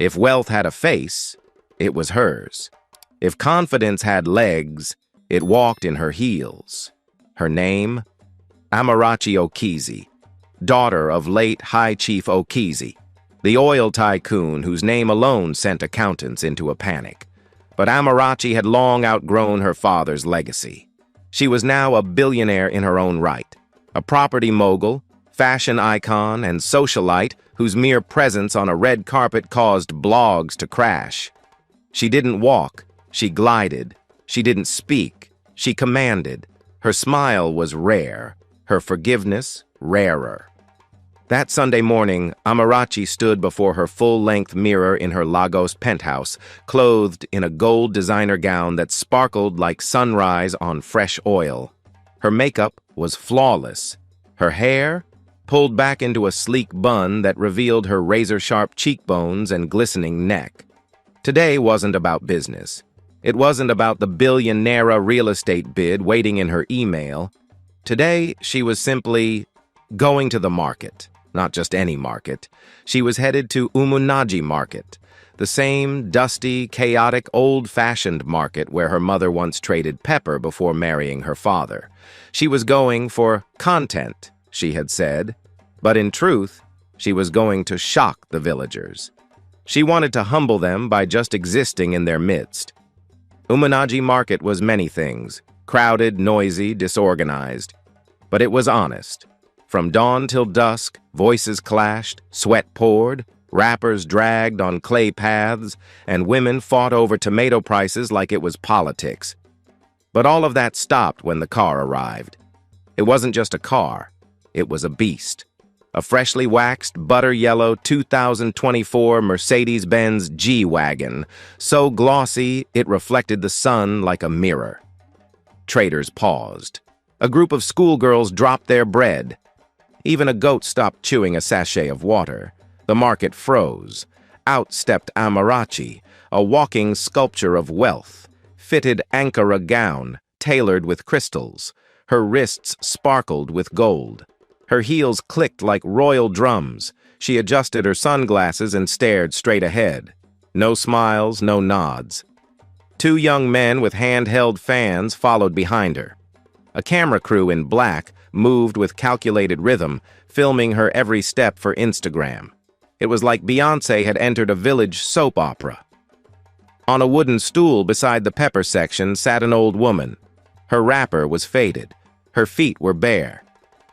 If wealth had a face, it was hers. If confidence had legs, it walked in her heels. Her name? Amarachi Okizi, daughter of late High Chief Okizi, the oil tycoon whose name alone sent accountants into a panic. But Amarachi had long outgrown her father's legacy. She was now a billionaire in her own right, a property mogul, fashion icon, and socialite whose mere presence on a red carpet caused blogs to crash. She didn't walk, she glided. She didn't speak, she commanded. Her smile was rare, her forgiveness rarer. That Sunday morning, Amarachi stood before her full-length mirror in her Lagos penthouse, clothed in a gold designer gown that sparkled like sunrise on fresh oil. Her makeup was flawless. Her hair pulled back into a sleek bun that revealed her razor-sharp cheekbones and glistening neck. Today wasn't about business. It wasn't about the billionaire real estate bid waiting in her email. Today, she was simply going to the market. Not just any market. She was headed to Umunaji Market, the same dusty, chaotic, old-fashioned market where her mother once traded pepper before marrying her father. She was going for content, she had said, but in truth, she was going to shock the villagers. She wanted to humble them by just existing in their midst. Umunaji Market was many things, crowded, noisy, disorganized, but it was honest. From dawn till dusk, voices clashed, sweat poured, rappers dragged on clay paths, and women fought over tomato prices like it was politics. But all of that stopped when the car arrived. It wasn't just a car, it was a beast. A freshly waxed, butter-yellow 2024 Mercedes-Benz G-Wagon, so glossy it reflected the sun like a mirror. Traders paused. A group of schoolgirls dropped their bread. Even a goat stopped chewing a sachet of water. The market froze. Out stepped Amarachi, a walking sculpture of wealth, fitted Ankara gown, tailored with crystals. Her wrists sparkled with gold. Her heels clicked like royal drums. She adjusted her sunglasses and stared straight ahead. No smiles, no nods. Two young men with handheld fans followed behind her. A camera crew in black moved with calculated rhythm, filming her every step for Instagram. It was like Beyoncé had entered a village soap opera. On a wooden stool beside the pepper section sat an old woman. Her wrapper was faded. Her feet were bare.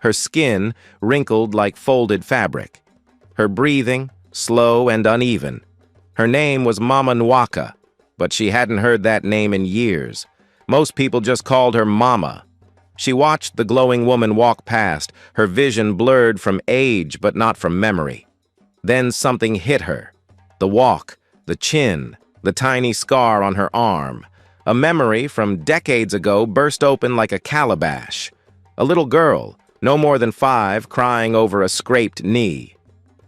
Her skin wrinkled like folded fabric. Her breathing slow and uneven. Her name was Mama Nwaka, but she hadn't heard that name in years. Most people just called her Mama. She watched the glowing woman walk past, her vision blurred from age but not from memory. Then something hit her. The walk, the chin, the tiny scar on her arm. A memory from decades ago burst open like a calabash. A little girl, no more than 5, crying over a scraped knee.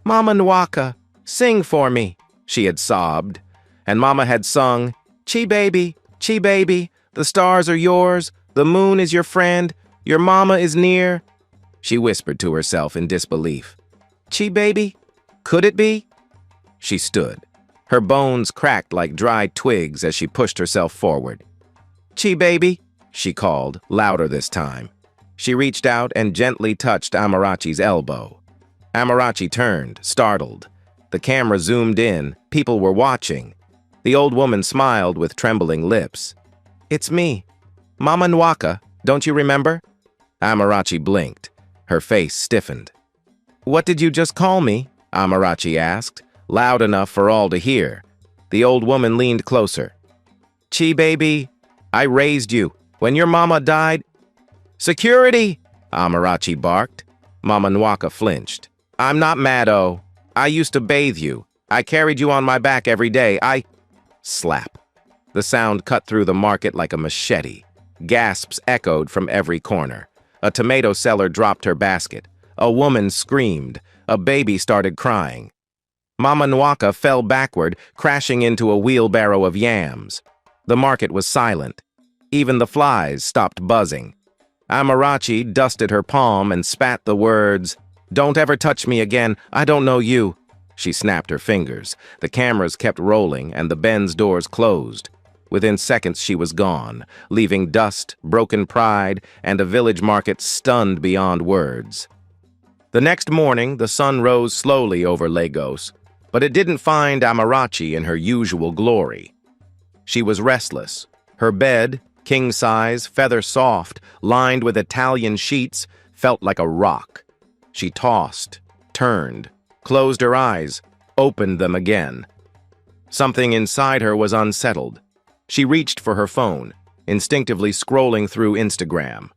"Mama Nwaka, sing for me," she had sobbed. And Mama had sung, Chi baby, the stars are yours. The moon is your friend. Your mama is near." She whispered to herself in disbelief. "Chi baby? Could it be?" She stood. Her bones cracked like dried twigs as she pushed herself forward. "Chi baby," she called, louder this time. She reached out and gently touched Amarachi's elbow. Amarachi turned, startled. The camera zoomed in. People were watching. The old woman smiled with trembling lips. "It's me. Mama Nwaka, don't you remember?" Amarachi blinked. Her face stiffened. "What did you just call me?" Amarachi asked, loud enough for all to hear. The old woman leaned closer. "Chi baby, I raised you. When your mama died—" "Security!" Amarachi barked. Mama Nwaka flinched. "I'm not mad-o. I used to bathe you. I carried you on my back every day. Slap. The sound cut through the market like a machete. Gasps echoed from every corner. A tomato seller dropped her basket. A woman screamed. A baby started crying. Mama Nwaka fell backward, crashing into a wheelbarrow of yams. The market was silent. Even the flies stopped buzzing. Amarachi dusted her palm and spat the words, "Don't ever touch me again. I don't know you." She snapped her fingers. The cameras kept rolling and the Benz doors closed. Within seconds she was gone, leaving dust, broken pride, and a village market stunned beyond words. The next morning, the sun rose slowly over Lagos, but it didn't find Amarachi in her usual glory. She was restless. Her bed, king-size, feather-soft, lined with Italian sheets, felt like a rock. She tossed, turned, closed her eyes, opened them again. Something inside her was unsettled. She reached for her phone, instinctively scrolling through Instagram.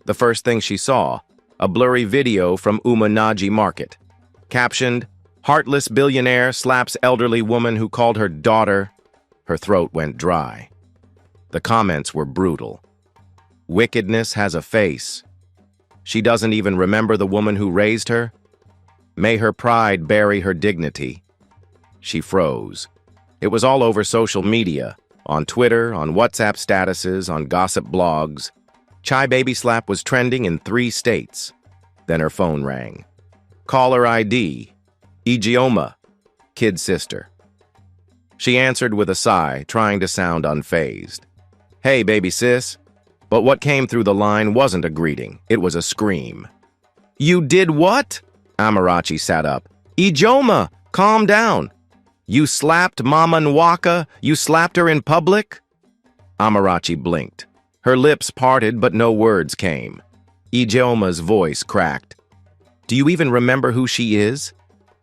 The first thing she saw, a blurry video from Umonaji Market. Captioned, "Heartless billionaire slaps elderly woman who called her daughter." Her throat went dry. The comments were brutal. Wickedness has a face. She doesn't even remember the woman who raised her. May her pride bury her dignity. She froze. It was all over social media, on Twitter, on WhatsApp statuses, on gossip blogs. Chai baby slap was trending in 3 states. Then her phone rang. Caller ID, Ijeoma, kid sister. She answered with a sigh, trying to sound unfazed. "Hey, baby sis." But what came through the line wasn't a greeting, it was a scream. "You did what?" Amarachi sat up. "Ijeoma, calm down. You slapped Mama Nwaka? You slapped her in public?" Amarachi blinked. Her lips parted, but no words came. Ijeoma's voice cracked. "Do you even remember who she is?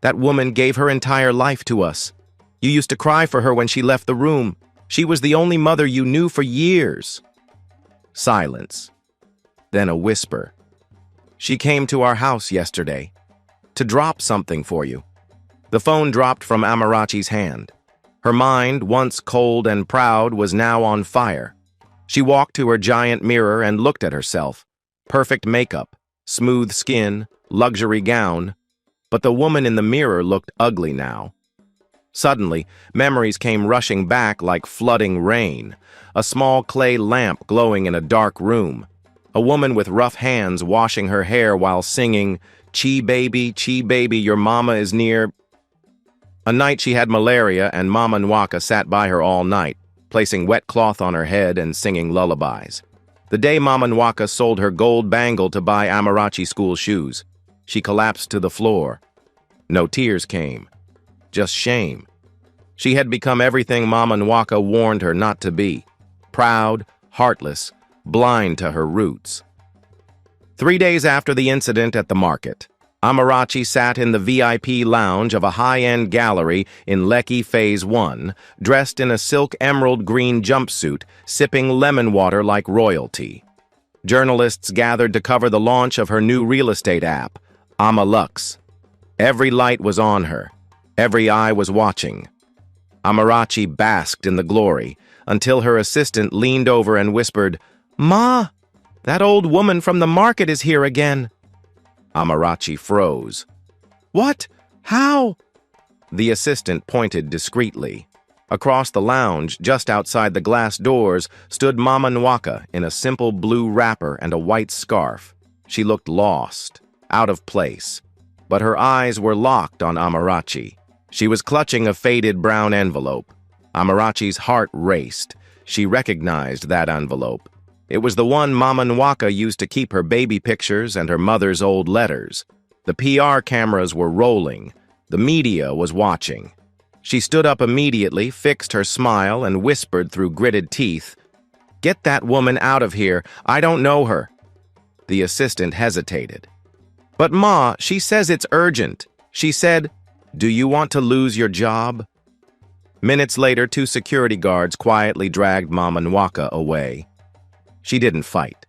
That woman gave her entire life to us. You used to cry for her when she left the room. She was the only mother you knew for years." Silence. Then a whisper. "She came to our house yesterday to drop something for you." The phone dropped from Amarachi's hand. Her mind, once cold and proud, was now on fire. She walked to her giant mirror and looked at herself. Perfect makeup, smooth skin, luxury gown. But the woman in the mirror looked ugly now. Suddenly, memories came rushing back like flooding rain. A small clay lamp glowing in a dark room. A woman with rough hands washing her hair while singing, Chi baby, your mama is near." A night she had malaria and Mama Nwaka sat by her all night, placing wet cloth on her head and singing lullabies. The day Mama Nwaka sold her gold bangle to buy Amarachi school shoes, she collapsed to the floor. No tears came, just shame. She had become everything Mama Nwaka warned her not to be. Proud, heartless, blind to her roots. 3 days after the incident at the market, Amarachi sat in the VIP lounge of a high-end gallery in Lekki Phase 1, dressed in a silk emerald green jumpsuit, sipping lemon water like royalty. Journalists gathered to cover the launch of her new real estate app, Amalux. Every light was on her. Every eye was watching. Amarachi basked in the glory until her assistant leaned over and whispered, "Ma, that old woman from the market is here again." Amarachi froze. "What? How?" The assistant pointed discreetly. Across the lounge, just outside the glass doors, stood Mama Nwaka in a simple blue wrapper and a white scarf. She looked lost, out of place, but her eyes were locked on Amarachi. She was clutching a faded brown envelope. Amarachi's heart raced. She recognized that envelope. It was the one Mama Nwaka used to keep her baby pictures and her mother's old letters. The PR cameras were rolling. The media was watching. She stood up immediately, fixed her smile, and whispered through gritted teeth, "Get that woman out of here. I don't know her." The assistant hesitated. "But Ma, she says it's urgent." She said, "Do you want to lose your job?" Minutes later, 2 security guards quietly dragged Mama Nwaka away. She didn't fight.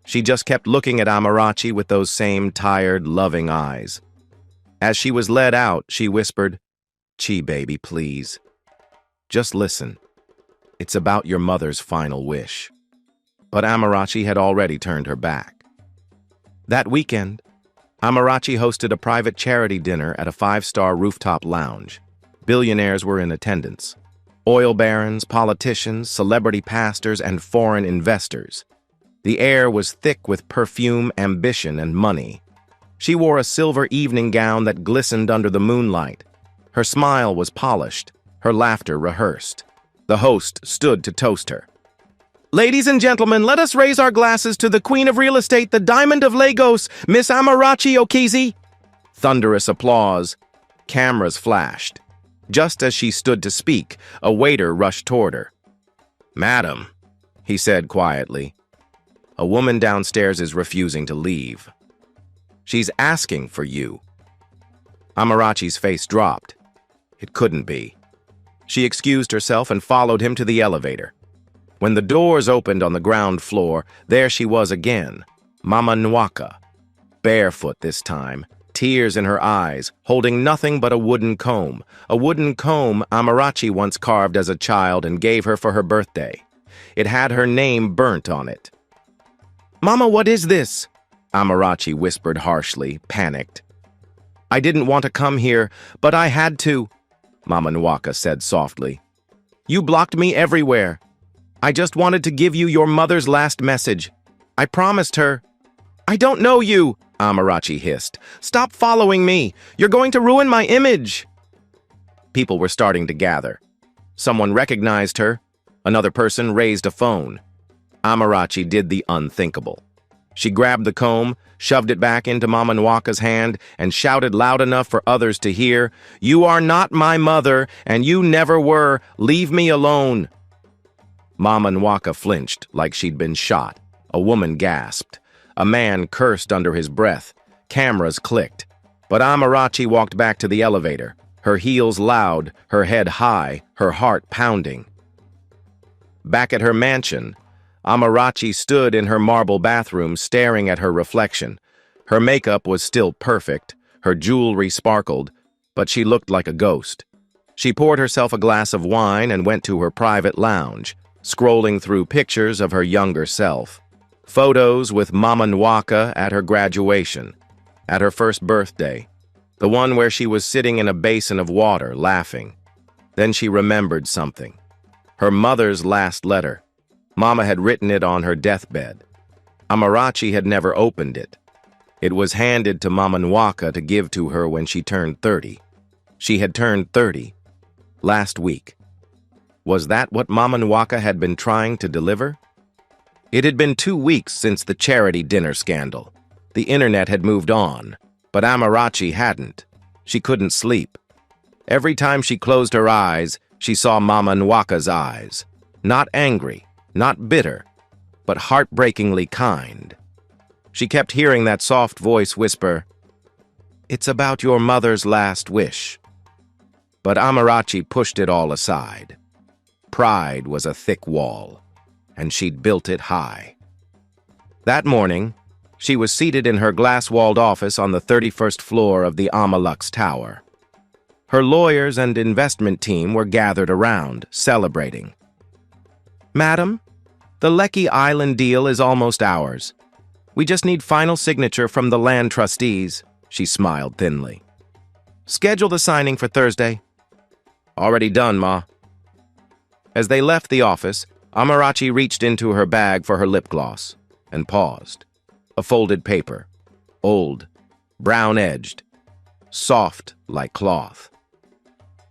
She just kept looking at Amarachi with those same tired, loving eyes. As she was led out, she whispered, "Chi, baby, please. Just listen. It's about your mother's final wish." But Amarachi had already turned her back. That weekend, Amarachi hosted a private charity dinner at a 5-star rooftop lounge. Billionaires were in attendance. Oil barons, politicians, celebrity pastors, and foreign investors. The air was thick with perfume, ambition, and money. She wore a silver evening gown that glistened under the moonlight. Her smile was polished, her laughter rehearsed. The host stood to toast her. "Ladies and gentlemen, let us raise our glasses to the Queen of Real Estate, the Diamond of Lagos, Miss Amarachi Okizi." Thunderous applause. Cameras flashed. Just as she stood to speak, a waiter rushed toward her. "Madam," he said quietly, "a woman downstairs is refusing to leave. She's asking for you." Amarachi's face dropped. It couldn't be. She excused herself and followed him to the elevator. When the doors opened on the ground floor, there she was again, Mama Nwaka. Barefoot this time, tears in her eyes, holding nothing but a wooden comb Amarachi once carved as a child and gave her for her birthday. It had her name burnt on it. "Mama, what is this?" Amarachi whispered harshly, panicked. "I didn't want to come here, but I had to," Mama Nwaka said softly. "You blocked me everywhere. I just wanted to give you your mother's last message. I promised her." "I don't know you," Amarachi hissed. "Stop following me. You're going to ruin my image." People were starting to gather. Someone recognized her. Another person raised a phone. Amarachi did the unthinkable. She grabbed the comb, shoved it back into Mama Nwaka's hand, and shouted loud enough for others to hear, "You are not my mother, and you never were. Leave me alone." Mama Nwaka flinched like she'd been shot. A woman gasped. A man cursed under his breath. Cameras clicked. But Amarachi walked back to the elevator, her heels loud, her head high, her heart pounding. Back at her mansion, Amarachi stood in her marble bathroom staring at her reflection. Her makeup was still perfect, her jewelry sparkled, but she looked like a ghost. She poured herself a glass of wine and went to her private lounge, scrolling through pictures of her younger self. Photos with Mama Nwaka at her graduation, at her first birthday, the one where she was sitting in a basin of water, laughing. Then she remembered something. Her mother's last letter. Mama had written it on her deathbed. Amarachi had never opened it. It was handed to Mama Nwaka to give to her when she turned 30. She had turned 30 last week. Was that what Mama Nwaka had been trying to deliver? It had been 2 weeks since the charity dinner scandal. The internet had moved on, but Amarachi hadn't. She couldn't sleep. Every time she closed her eyes, she saw Mama Nwaka's eyes. Not angry, not bitter, but heartbreakingly kind. She kept hearing that soft voice whisper, "It's about your mother's last wish." But Amarachi pushed it all aside. Pride was a thick wall, and she'd built it high. That morning, she was seated in her glass-walled office on the 31st floor of the Amalux Tower. Her lawyers and investment team were gathered around, celebrating. "Madam, the Lekki Island deal is almost ours. We just need final signature from the land trustees," she smiled thinly. "Schedule the signing for Thursday." "Already done, Ma." As they left the office, Amarachi reached into her bag for her lip gloss and paused. A folded paper, old, brown-edged, soft like cloth.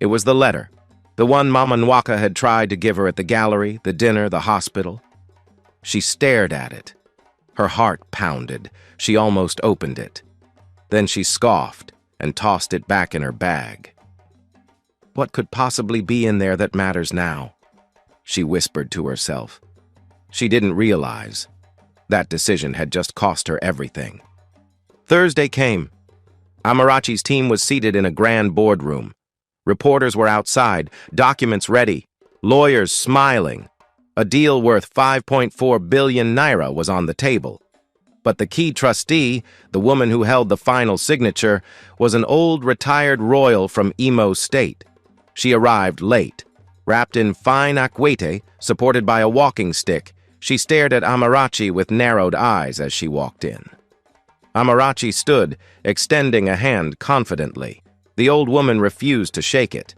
It was the letter, the one Mama Nwaka had tried to give her at the gallery, the dinner, the hospital. She stared at it. Her heart pounded. She almost opened it. Then she scoffed and tossed it back in her bag. What could possibly be in there that matters now? She whispered to herself. She didn't realize. That decision had just cost her everything. Thursday came. Amarachi's team was seated in a grand boardroom. Reporters were outside, documents ready, lawyers smiling. A deal worth 5.4 billion naira was on the table. But the key trustee, the woman who held the final signature, was an old retired royal from Imo State. She arrived late. Wrapped in fine akwete, supported by a walking stick, she stared at Amarachi with narrowed eyes as she walked in. Amarachi stood, extending a hand confidently. The old woman refused to shake it.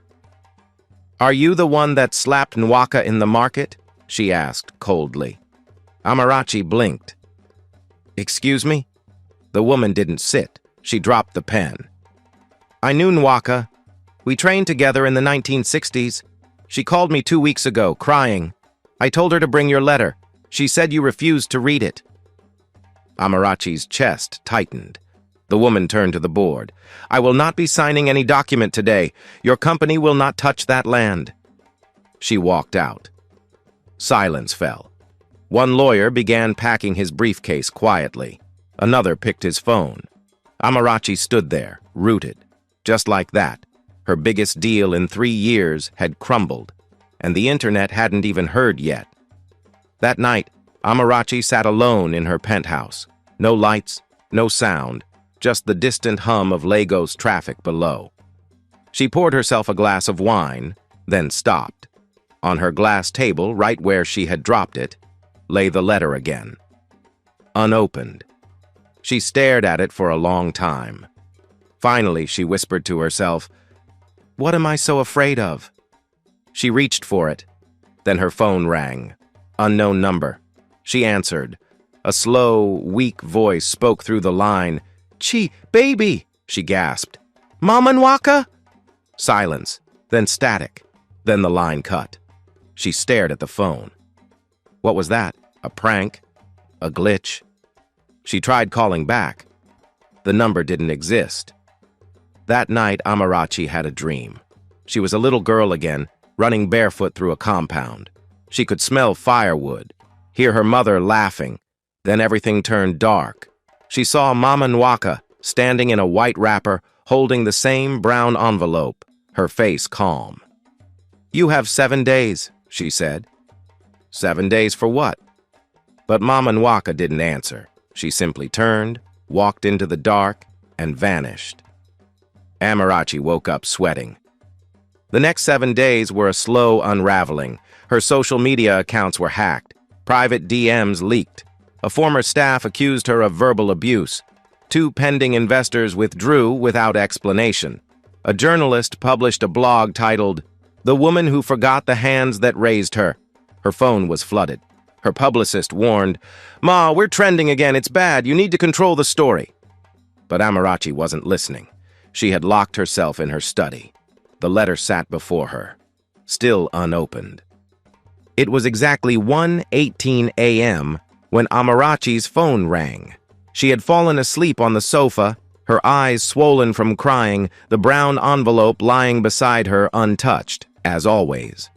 "Are you the one that slapped Nwaka in the market?" she asked coldly. Amarachi blinked. "Excuse me?" The woman didn't sit. She dropped the pen. "I knew Nwaka. We trained together in the 1960s. She called me 2 weeks ago, crying. I told her to bring your letter. She said you refused to read it." Amarachi's chest tightened. The woman turned to the board. "I will not be signing any document today. Your company will not touch that land." She walked out. Silence fell. One lawyer began packing his briefcase quietly. Another picked his phone. Amarachi stood there, rooted. Just like that, her biggest deal in 3 years had crumbled, and the internet hadn't even heard yet. That night, Amarachi sat alone in her penthouse. No lights, no sound, just the distant hum of Lagos traffic below. She poured herself a glass of wine, then stopped. On her glass table, right where she had dropped it, lay the letter again. Unopened. She stared at it for a long time. Finally, she whispered to herself, "What am I so afraid of?" She reached for it. Then her phone rang. Unknown number. She answered. A slow, weak voice spoke through the line. "Chi, baby!" she gasped. "Mama Nwaka?" Silence, then static, then the line cut. She stared at the phone. What was that? A prank? A glitch? She tried calling back. The number didn't exist. That night, Amarachi had a dream. She was a little girl again, running barefoot through a compound. She could smell firewood, hear her mother laughing. Then everything turned dark. She saw Mama Nwaka standing in a white wrapper, holding the same brown envelope, her face calm. "You have 7 days," she said. 7 days for what? But Mama Nwaka didn't answer. She simply turned, walked into the dark, and vanished. Amarachi woke up sweating. The next 7 days were a slow unraveling. Her social media accounts were hacked. Private DMs leaked. A former staff accused her of verbal abuse. 2 pending investors withdrew without explanation. A journalist published a blog titled, "The Woman Who Forgot the Hands That Raised Her." Her phone was flooded. Her publicist warned, "Ma, we're trending again. It's bad. You need to control the story." But Amarachi wasn't listening. She had locked herself in her study. The letter sat before her, still unopened. It was exactly 1:18 a.m. when Amarachi's phone rang. She had fallen asleep on the sofa, her eyes swollen from crying, the brown envelope lying beside her untouched, as always.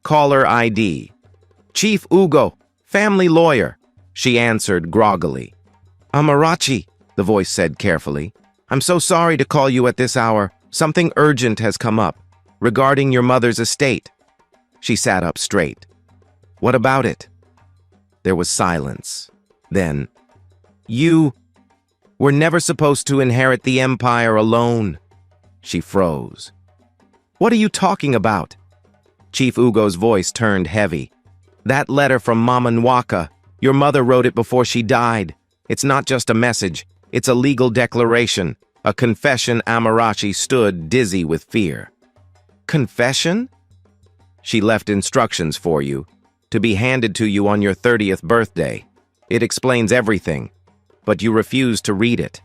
Caller ID. "Chief Ugo, family lawyer," she answered groggily. "Amarachi," the voice said carefully, "I'm so sorry to call you at this hour. Something urgent has come up, regarding your mother's estate." She sat up straight. "What about it?" There was silence. Then, "You were never supposed to inherit the empire alone." She froze. "What are you talking about?" Chief Ugo's voice turned heavy. "That letter from Mama Nwaka, your mother wrote it before she died. It's not just a message, it's a legal declaration, a confession." Amarachi stood dizzy with fear. "Confession?" "She left instructions for you, to be handed to you on your 30th birthday. It explains everything, but you refused to read it."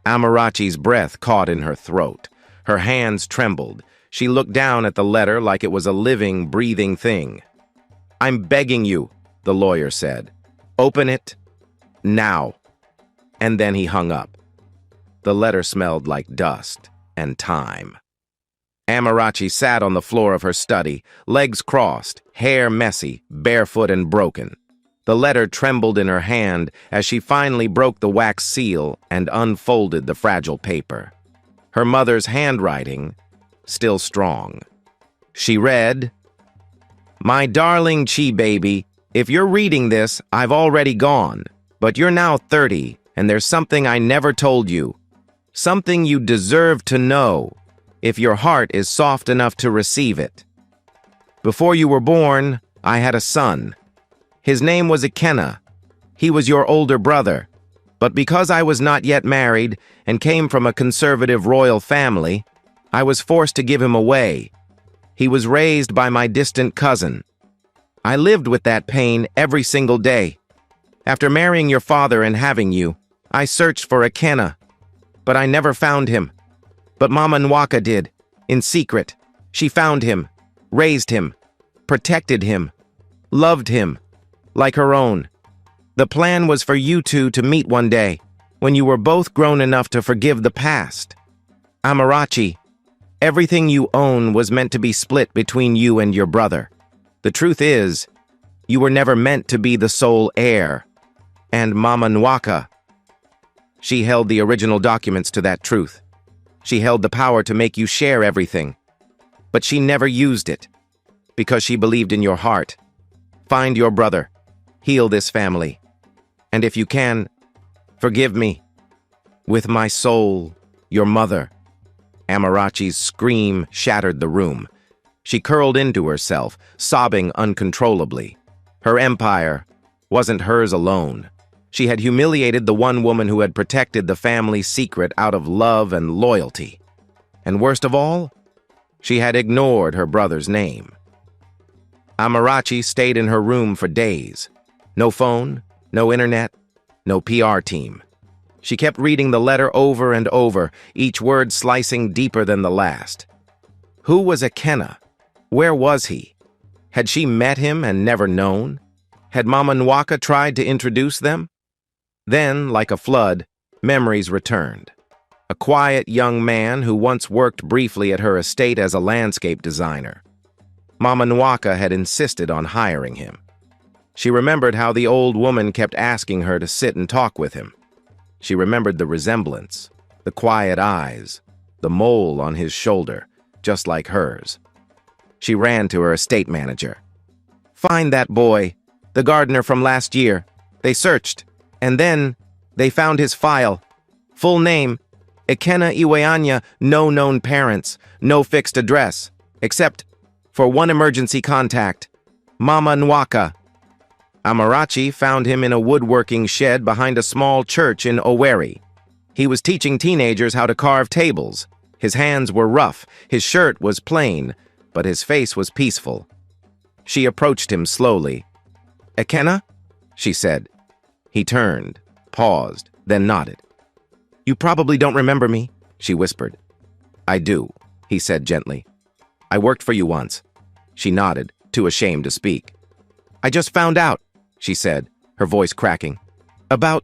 Amarachi's breath caught in her throat. Her hands trembled. She looked down at the letter like it was a living, breathing thing. "I'm begging you," the lawyer said. "Open it now." And then he hung up. The letter smelled like dust and time. Amarachi sat on the floor of her study, legs crossed, hair messy, barefoot and broken. The letter trembled in her hand as she finally broke the wax seal and unfolded the fragile paper. Her mother's handwriting, still strong. She read, "My darling Chi baby, if you're reading this, I've already gone, but you're now 30, and there's something I never told you. Something you deserve to know, if your heart is soft enough to receive it. Before you were born, I had a son. His name was Ikenna. He was your older brother. But because I was not yet married and came from a conservative royal family, I was forced to give him away. He was raised by my distant cousin. I lived with that pain every single day. After marrying your father and having you, I searched for Ikenna, but I never found him. But Mama Nwaka did. In secret, she found him, raised him, protected him, loved him, like her own. The plan was for you two to meet one day, when you were both grown enough to forgive the past. Amarachi, everything you own was meant to be split between you and your brother. The truth is, you were never meant to be the sole heir. And Mama Nwaka, she held the original documents to that truth. She held the power to make you share everything. But she never used it, because she believed in your heart. Find your brother. Heal this family. And if you can, forgive me. With my soul, your mother. Amarachi's scream shattered the room. She curled into herself, sobbing uncontrollably. Her empire wasn't hers alone. She had humiliated the one woman who had protected the family's secret out of love and loyalty. And worst of all, she had ignored her brother's name. Amarachi stayed in her room for days. No phone, no internet, no PR team. She kept reading the letter over and over, each word slicing deeper than the last. Who was Ekena? Where was he? Had she met him and never known? Had Mama Nwaka tried to introduce them? Then, like a flood, memories returned. A quiet young man who once worked briefly at her estate as a landscape designer. Mama Nwaka had insisted on hiring him. She remembered how the old woman kept asking her to sit and talk with him. She remembered the resemblance, the quiet eyes, the mole on his shoulder, just like hers. She ran to her estate manager. "Find that boy, the gardener from last year. They searched, and then they found his file. Full name, Ekena Iweanya, no known parents, no fixed address, except for one emergency contact, Mama Nwaka." Amarachi found him in a woodworking shed behind a small church in Owerri. He was teaching teenagers how to carve tables. His hands were rough, his shirt was plain, but his face was peaceful. She approached him slowly. "Ekena?" she said. He turned, paused, then nodded. "You probably don't remember me," she whispered. "I do," he said gently. "I worked for you once." She nodded, too ashamed to speak. "I just found out," she said, her voice cracking. "About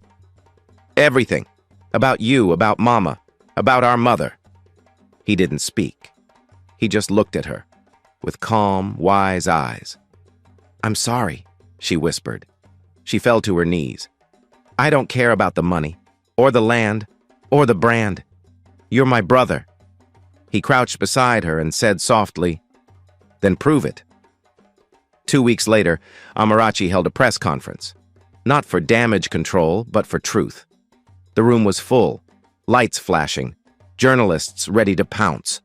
everything. About you, about Mama, about our mother." He didn't speak. He just looked at her, with calm, wise eyes. "I'm sorry," she whispered. She fell to her knees. "I don't care about the money, or the land, or the brand. You're my brother." He crouched beside her and said softly, "Then prove it." 2 weeks later, Amarachi held a press conference. Not for damage control, but for truth. The room was full, lights flashing, journalists ready to pounce.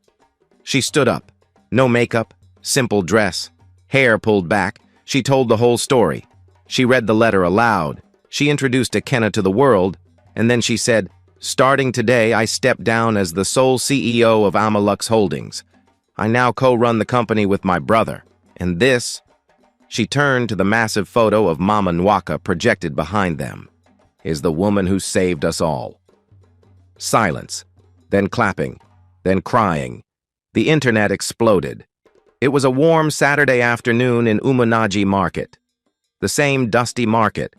She stood up, no makeup, simple dress, hair pulled back. She told the whole story. She read the letter aloud. She introduced Ekena to the world, and then she said, "Starting today, I step down as the sole CEO of Amalux Holdings. I now co-run the company with my brother. And this," she turned to the massive photo of Mama Nwaka projected behind them, "is the woman who saved us all." Silence, then clapping, then crying. The internet exploded. It was a warm Saturday afternoon in Umonaji Market. The same dusty market.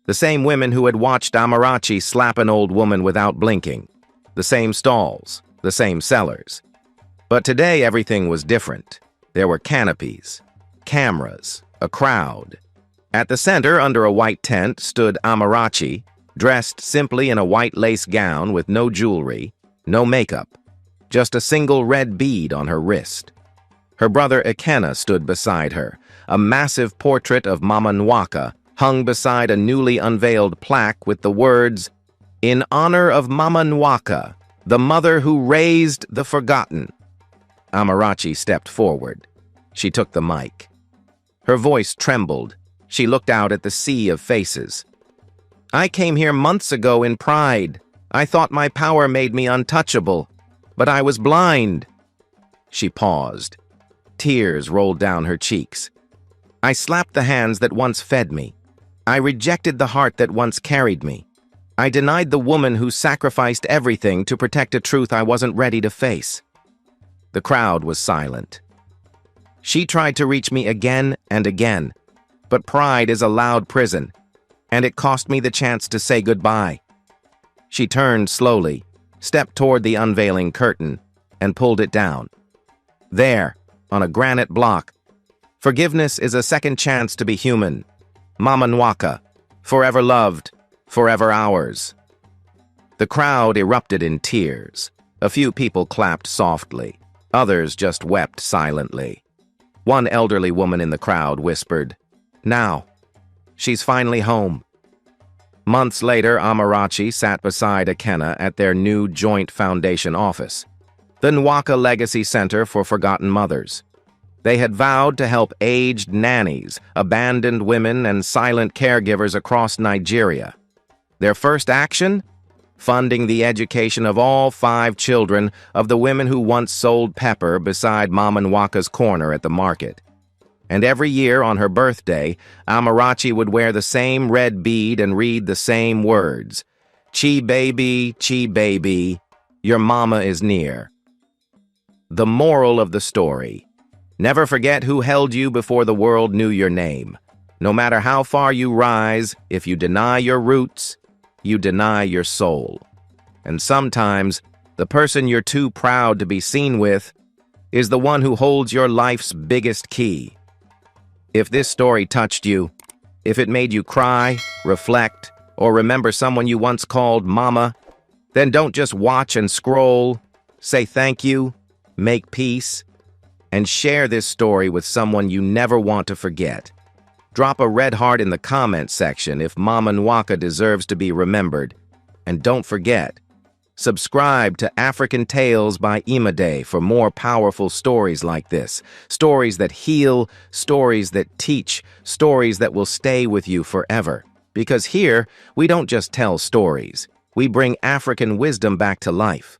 The same women who had watched Amarachi slap an old woman without blinking. The same stalls. The same sellers. But today everything was different. There were canopies, cameras, a crowd. At the center, under a white tent, stood Amarachi, dressed simply in a white lace gown with no jewelry, no makeup, just a single red bead on her wrist. Her brother Ekena stood beside her, a massive portrait of Mama Nwaka hung beside a newly unveiled plaque with the words, "In honor of Mama Nwaka, the mother who raised the forgotten." Amarachi stepped forward. She took the mic. Her voice trembled. She looked out at the sea of faces. "I came here months ago in pride. I thought my power made me untouchable, but I was blind." She paused. Tears rolled down her cheeks. "I slapped the hands that once fed me. I rejected the heart that once carried me. I denied the woman who sacrificed everything to protect a truth I wasn't ready to face." The crowd was silent. She tried to reach me again and again, but pride is a loud prison, and it cost me the chance to say goodbye. She turned slowly, stepped toward the unveiling curtain, and pulled it down. There, on a granite block, "Forgiveness is a second chance to be human. Mama Nwaka, forever loved, forever ours." The crowd erupted in tears. A few people clapped softly. Others just wept silently. One elderly woman in the crowd whispered, "Now, she's finally home." Months later, Amarachi sat beside Akena at their new joint foundation office, the Nwaka Legacy Center for Forgotten Mothers. They had vowed to help aged nannies, abandoned women, and silent caregivers across Nigeria. Their first action? Funding the education of all 5 children of the women who once sold pepper beside Mama Nwaka's corner at the market. And every year on her birthday, Amarachi would wear the same red bead and read the same words. Chi baby, your mama is near." The moral of the story: never forget who held you before the world knew your name. No matter how far you rise, if you deny your roots, you deny your soul. And sometimes, the person you're too proud to be seen with is the one who holds your life's biggest key. If this story touched you, if it made you cry, reflect, or remember someone you once called Mama, then don't just watch and scroll. Say thank you, make peace, and share this story with someone you never want to forget. Drop a red heart in the comment section if Mama Nwaka deserves to be remembered. And don't forget, subscribe to African Tales by Imade for more powerful stories like this. Stories that heal, stories that teach, stories that will stay with you forever. Because here, we don't just tell stories. We bring African wisdom back to life.